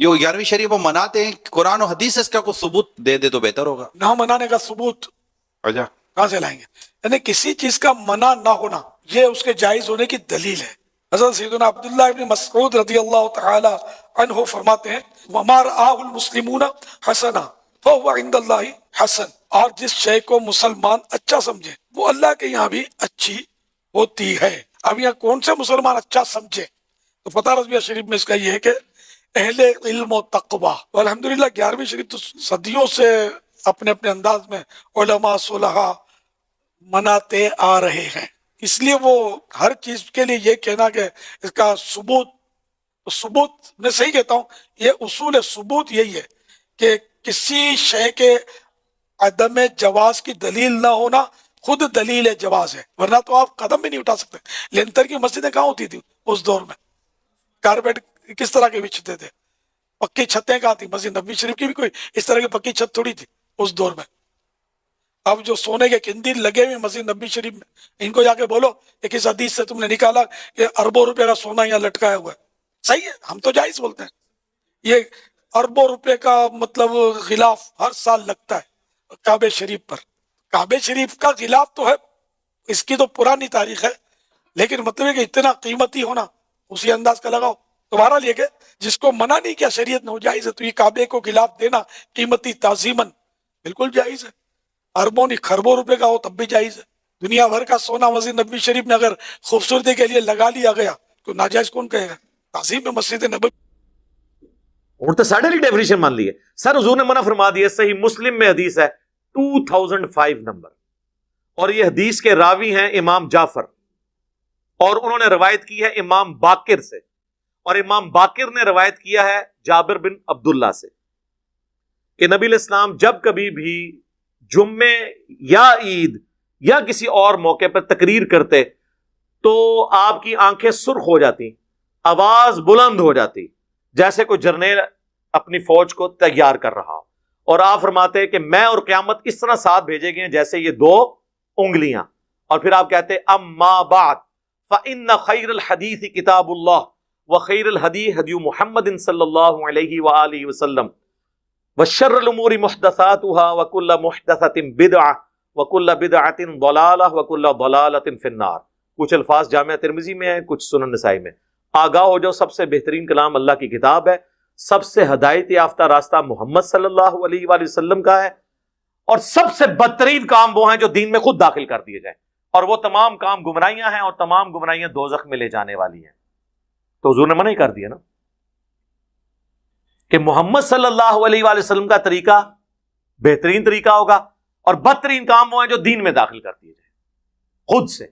جو 11ویں شریف وہ مناتے ہیں، قرآن و حدیث سے اس کا کوئی ثبوت دے دے تو بہتر ہوگا۔ نہ منانے کا ثبوت اچھا، کہاں سے لائیں گے؟ یعنی کسی چیز کا منع نہ ہونا یہ اس کے جائز ہونے کی دلیل ہے۔ حضرت سیدنا عبداللہ ابن مسعود رضی اللہ تعالی عنہ فرماتے ہیں وَمَا رَآهُ الْمُسْلِمُونَ حَسَنًا فَهُوَ عِنْدَ اللَّهِ حَسَن، اور جس شے کو مسلمان اچھا سمجھے وہ اللہ کے یہاں بھی اچھی ہوتی ہے۔ اب یہاں کون سے مسلمان اچھا سمجھے؟ تو فتح رضویہ شریف میں اس کا یہ ہے کہ اہل علم و تقوی، اور الحمدللہ 11ویں شریف تو صدیوں سے اپنے اپنے انداز میں علماء صلحاء مناتے آ رہے ہیں۔ اس لیے وہ ہر چیز کے لیے یہ کہنا کہ اس کا ثبوت میں صحیح کہتا ہوں، یہ اصول ثبوت یہی ہے کہ کسی شے کے عدم جواز کی دلیل نہ ہونا خود دلیل جواز ہے، ورنہ تو آپ قدم بھی نہیں اٹھا سکتے۔ لینتر کی مسجدیں کہاں ہوتی تھی اس دور میں؟ کارپیٹ کس طرح کے بچھتے تھے؟ پکی چھتیں کہاں تھی؟ مسجد نبوی شریف کی بھی کوئی اس طرح کی پکی چھت تھوڑی تھی اس دور میں۔ اب جو سونے کے قندیل لگے ہوئے مسجد نبوی شریف میں، ان کو جا کے بولو کہ کس حدیث سے تم نے نکالا کہ اربوں روپے کا سونا یہاں لٹکایا ہوا ہے؟ صحیح ہے، ہم تو جائز بولتے ہیں۔ یہ اربوں روپے کا مطلب غلاف ہر سال لگتا ہے کعبہ شریف پر۔ کعبہ شریف کا غلاف تو ہے، اس کی تو پرانی تاریخ ہے، لیکن مطلب ہے کہ اتنا قیمتی ہونا اسی انداز کا لگاؤ۔ تمہارا لیے کہ جس کو منع نہیں کیا شریعت نے وہ جائز ہے، تو یہ کعبے کو غلاف دینا قیمتی تعظیماً بالکل جائز ہے۔ اربوں نہیں خربوں روپے کا ہو تب بھی جائز ہے۔ دنیا بھر کا سونا مسجد نبوی شریف میں اگر خوبصورتی کے لیے لگا لیا گیا تو ناجائز کون کہے گا؟ تعظیم میں مسجد نبوی۔ اور تو ساڑھے لی ڈیفینیشن مان لی ہے سر، حضور نے منع فرما دیا۔ صحیح مسلم میں حدیث ہے 2005 نمبر، اور یہ حدیث کے راوی ہیں امام جعفر، اور انہوں نے روایت کی ہے امام باقر سے، اور امام باقر نے روایت کیا ہے جابر بن عبداللہ سے کہ نبی علیہ السلام جب کبھی بھی جمعے یا عید یا کسی اور موقع پر تقریر کرتے تو آپ کی آنکھیں سرخ ہو جاتی، آواز بلند ہو جاتی، جیسے کوئی جرنیل اپنی فوج کو تیار کر رہا ہو، اور آپ فرماتے کہ میں اور قیامت اس طرح ساتھ بھیجے گئے ہیں جیسے یہ دو انگلیاں، اور پھر آپ کہتے اما بعد فإن خیر الحدیث کتاب اللہ وخیر الہدی ہدی محمد صلی اللہ علیہ وآلہ وسلم وشر الامور محدثاتها وکل محدثۃ بدعہ وکل بدعۃ ضلالہ وکل ضلالۃ فی النار۔ کچھ الفاظ جامعہ ترمذی میں ہیں، کچھ سنن نسائی میں۔ آگاہ ہو جاؤ، سب سے بہترین کلام اللہ کی کتاب ہے، سب سے ہدایت یافتہ راستہ محمد صلی اللہ علیہ وآلہ وسلم کا ہے، اور سب سے بدترین کام وہ ہیں جو دین میں خود داخل کر دیے جائیں، اور وہ تمام کام گمراہیاں ہیں، اور تمام گمراہیاں دوزخ میں لے جانے والی ہیں۔ تو حضور نے منع ہی کر دیا نا کہ محمد صلی اللہ علیہ وآلہ وسلم کا طریقہ بہترین طریقہ ہوگا، اور بدترین کام وہ ہیں جو دین میں داخل کر دیے جائیں خود سے۔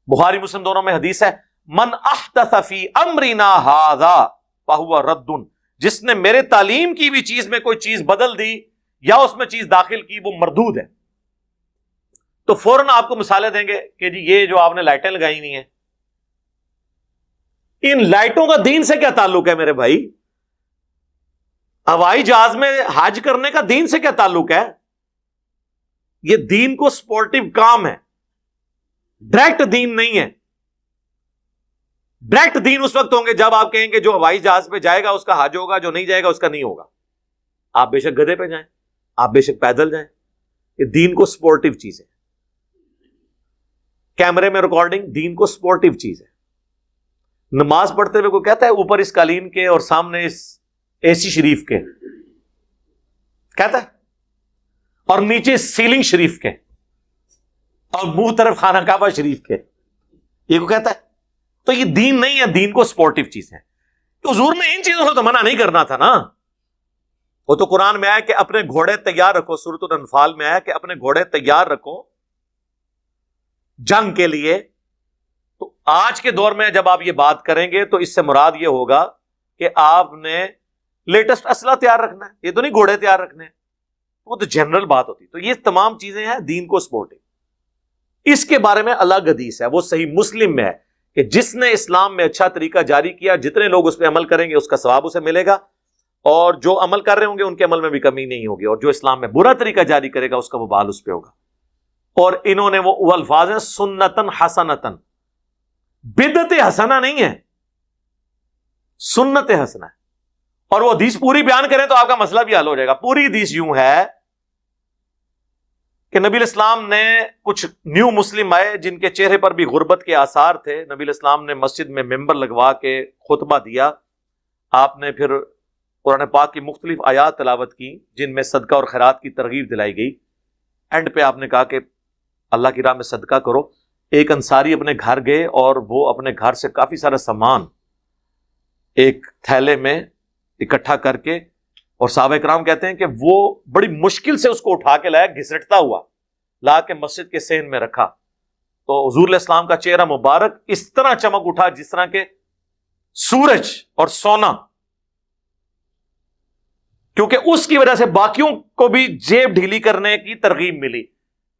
بخاری مسلم دونوں میں حدیث ہے من احدث فی امرنا ھذا فہو رد، جس نے میرے تعلیم کی بھی چیز میں کوئی چیز بدل دی یا اس میں چیز داخل کی وہ مردود ہے۔ تو فوراً آپ کو مثالیں دیں گے کہ جی یہ جو آپ نے لائٹیں لگائی ہوئی ہیں، ان لائٹوں کا دین سے کیا تعلق ہے میرے بھائی؟ ہوائی جہاز میں حج کرنے کا دین سے کیا تعلق ہے؟ یہ دین کو سپورٹیو کام ہے، ڈائریکٹ دین نہیں ہے۔ ڈائریکٹ دین اس وقت ہوں گے جب آپ کہیں گے جو ہوائی جہاز پہ جائے گا اس کا حج ہوگا، جو نہیں جائے گا اس کا نہیں ہوگا۔ آپ بے شک گدھے پہ جائیں، آپ بے شک پیدل جائیں، یہ دین کو سپورٹیو چیز ہے۔ کیمرے میں ریکارڈنگ دین کو سپورٹیو چیز ہے۔ نماز پڑھتے ہوئے کوئی کہتا ہے اوپر اس قالین کے اور سامنے اس اے سی شریف کے، کہتا ہے، اور نیچے سیلنگ شریف کے، اور منہ طرف خانہ کعبہ شریف کے، یہ کو کہتا ہے؟ تو یہ دین نہیں ہے، دین کو سپورٹیو چیز ہے۔ تو حضور نے ان چیزوں سے تو منع نہیں کرنا تھا نا۔ وہ تو قرآن میں آیا کہ اپنے گھوڑے تیار رکھو، سورۃ الانفال میں آیا کہ اپنے گھوڑے تیار رکھو جنگ کے لیے۔ تو آج کے دور میں جب آپ یہ بات کریں گے تو اس سے مراد یہ ہوگا کہ آپ نے لیٹسٹ اسلحہ تیار رکھنا ہے، یہ تو نہیں گھوڑے تیار رکھنے ہیں، وہ تو جنرل بات ہوتی۔ تو یہ تمام چیزیں ہیں دین کو سپورٹنگ۔ اس کے بارے میں الگ حدیث ہے، وہ صحیح مسلم میں ہے کہ جس نے اسلام میں اچھا طریقہ جاری کیا، جتنے لوگ اس پہ عمل کریں گے اس کا ثواب اسے ملے گا، اور جو عمل کر رہے ہوں گے ان کے عمل میں بھی کمی نہیں ہوگی، اور جو اسلام میں برا طریقہ جاری کرے گا اس کا وبال اس پہ ہوگا۔ اور انہوں نے وہ الفاظ ہیں سنتن حسنتن، بدعت حسنہ نہیں ہے، سنت حسنہ ہے۔ اور وہ حدیث پوری بیان کریں تو آپ کا مسئلہ بھی حل ہو جائے گا. پوری حدیث یوں ہے کہ نبی الاسلام نے کچھ نیو مسلم آئے جن کے چہرے پر بھی غربت کے آثار تھے. نبی الاسلام نے مسجد میں ممبر لگوا کے خطبہ دیا. آپ نے پھر قرآن پاک کی مختلف آیات تلاوت کی جن میں صدقہ اور خیرات کی ترغیب دلائی گئی. اینڈ پہ آپ نے کہا کہ اللہ کی راہ میں صدقہ کرو. ایک انصاری اپنے گھر گئے اور وہ اپنے گھر سے کافی سارا سامان ایک تھیلے میں اکٹھا کر کے، اور صحابہ کرام کہتے ہیں کہ وہ بڑی مشکل سے اس کو اٹھا کے لایا، گھسٹتا ہوا لا کے مسجد کے صحن میں رکھا. تو حضور علیہ السلام کا چہرہ مبارک اس طرح چمک اٹھا جس طرح کہ سورج اور سونا، کیونکہ اس کی وجہ سے باقیوں کو بھی جیب ڈھیلی کرنے کی ترغیب ملی.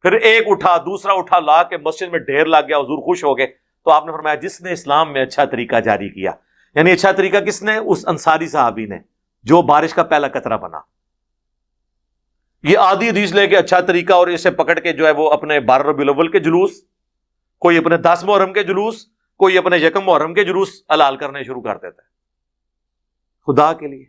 پھر ایک اٹھا، دوسرا اٹھا، لا کے مسجد میں ڈھیر لگ گیا. حضور خوش ہو گئے. تو آپ نے فرمایا جس نے اسلام میں اچھا طریقہ جاری کیا، یعنی اچھا طریقہ کس نے؟ اس انصاری صحابی نے جو بارش کا پہلا قطرہ بنا. یہ آدھی حدیث لے کے اچھا طریقہ اور اسے پکڑ کے جو ہے وہ اپنے 12 ربیع الاول کے جلوس، کوئی اپنے 10 محرم کے جلوس، کوئی اپنے 1 محرم کے جلوس حلال کرنے شروع کر دیتا ہے. خدا کے لیے